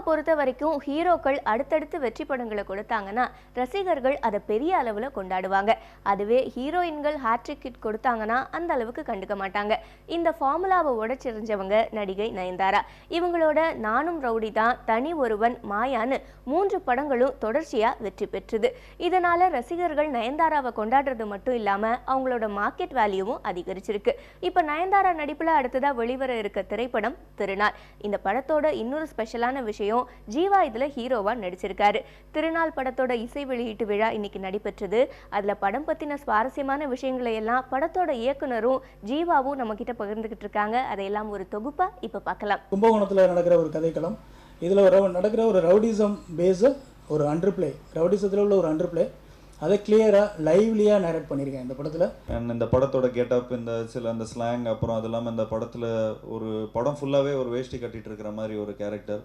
பொறுத்த வரைக்கும் ஹீரோக்கள் அடுத்தடுத்து வெற்றி படங்களை கொடுத்தாங்கன்னா ரசிகர்கள் அதை பெரிய அளவுல கொண்டாடுவாங்க. அதுவே ஹீரோயின்கள் ஹேட்ரிக் ஹிட் கொடுத்தாங்கன்னா அந்த அளவுக்கு கண்டுக்க மாட்டாங்க. இந்த ஃபார்முலாவை உடைச்செறிஞ்சவங்க நடிகை நயன்தாரா. இவங்களோட நானும் ரவுடி தான், தனி ஒருவன், மாயான்னு 3 படங்களும் தொடர்ச்சியா வெற்றி பெற்றது. இதனால ரசிகர்கள் நயன்தாராவை கொண்டாடுறது மட்டும் இல்லாம அவங்களோட மார்க்கெட் வேல்யூவும் அதிகரிச்சிருக்கு. இப்ப நயன்தாரா நடிப்புல அடுத்ததா வெளிவர இருக்க திரைப்படம் திருநாள். இந்த படத்தோட இன்னொரு ஸ்பெஷலான விஷயம், ஜீவா இதுல ஹீரோவா நடிச்சிருக்காரு. திருநாள் படத்தோட இசை வெளியீட்டு விழா இன்னைக்கு நடைபெற்றது. அதுல படம் பத்தின சுவாரஸ்யமான விஷயங்களை எல்லாம் படத்தோட இயக்குனரும் ஜீவாவும் நம்ம கிட்ட பகிர்ந்துகிட்டு இருக்காங்க. அதையெல்லாம் ஒரு தொகுப்பா இப்ப பார்க்கலாம். கும்பகோணத்துல நடக்கிற ஒரு கதைக்களம். இதுல நடக்கிற ஒரு ரவுடிசம் பேஸ், ஒரு அண்டர் பிளே, ரவுடிசத்துல உள்ள ஒரு அண்டர் பிளே, அதை கிளியராக லைவ்லியாக நேரேட் பண்ணியிருக்கேன் இந்த படத்தில். அண்ட் இந்த படத்தோட கெட்டப், இந்த அந்த ஸ்லாங், அப்புறம் அது இல்லாமல் இந்த படத்தில் ஒரு படம் ஃபுல்லாகவே ஒரு வேஷ்டி கட்டிகிட்டு இருக்கிற மாதிரி ஒரு கேரக்டர்.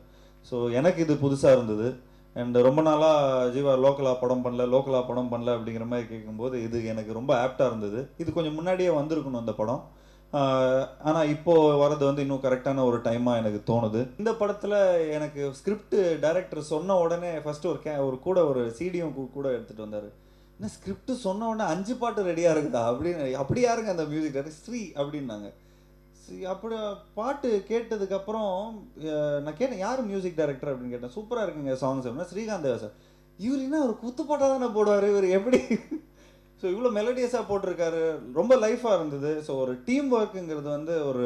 ஸோ எனக்கு இது புதுசாக இருந்தது. அண்ட் ரொம்ப நாளாக ஜீவா லோக்கலாக படம் பண்ணல அப்படிங்கிற மாதிரி கேட்கும்போது இது எனக்கு ரொம்ப ஆப்டாக இருந்தது. இது கொஞ்சம் முன்னாடியே வந்திருக்கணும் இந்த படம். ஆனால் இப்போது வர்றது வந்து இன்னும் கரெக்டான ஒரு டைமாக எனக்கு தோணுது. இந்த படத்தில் எனக்கு ஸ்கிரிப்ட் டைரக்டர் சொன்ன உடனே ஃபஸ்ட்டு ஒரு கூட ஒரு சிடியும் கூட எடுத்துகிட்டு வந்தார். என்ன ஸ்கிரிப்ட் சொன்ன உடனே 5 பாட்டு ரெடியாக இருக்குதா அப்படின்னு, அப்படி யாருங்க அந்த மியூசிக் டைரக்டர் ஸ்ரீ அப்படின்னாங்க. அப்படி பாட்டு கேட்டதுக்கப்புறம் நான் கேட்டேன் யார் மியூசிக் டைரக்டர் அப்படின்னு கேட்டேன். சூப்பராக இருக்குங்க சாங்ஸ் அப்படின்னா ஸ்ரீகாந்த் தேவா சார். இவர் என்ன ஒரு குத்துப்பாட்டாக தானே போடுவார், இவர் எப்படி ஸோ இவ்வளோ மெலடியஸாக போட்டிருக்காரு, ரொம்ப லைஃபாக இருந்தது. ஸோ ஒரு டீம் ஒர்க்குங்கிறது வந்து ஒரு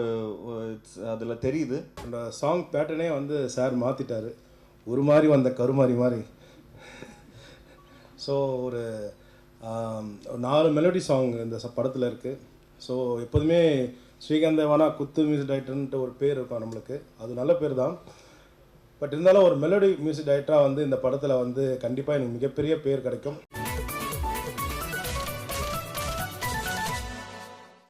அதில் தெரியுது. அந்த சாங் பேட்டர்னே வந்து சார் மாற்றிட்டார், ஒரு மாதிரி வந்த கருமாரி மாதிரி. ஸோ ஒரு 4 மெலடி சாங் இந்த படத்தில் இருக்குது. ஸோ எப்போதுமே ஸ்ரீகாந்த் தேவானா குத்து மியூசிக் டைரக்டர்ன்ட்டு ஒரு பேர் இருக்கும் நம்மளுக்கு, அது நல்ல பேர் தான். பட் இருந்தாலும் ஒரு மெலடி மியூசிக் டைரக்டராக வந்து இந்த படத்தில் வந்து கண்டிப்பாக எனக்கு மிகப்பெரிய பேர் கிடைக்கும்.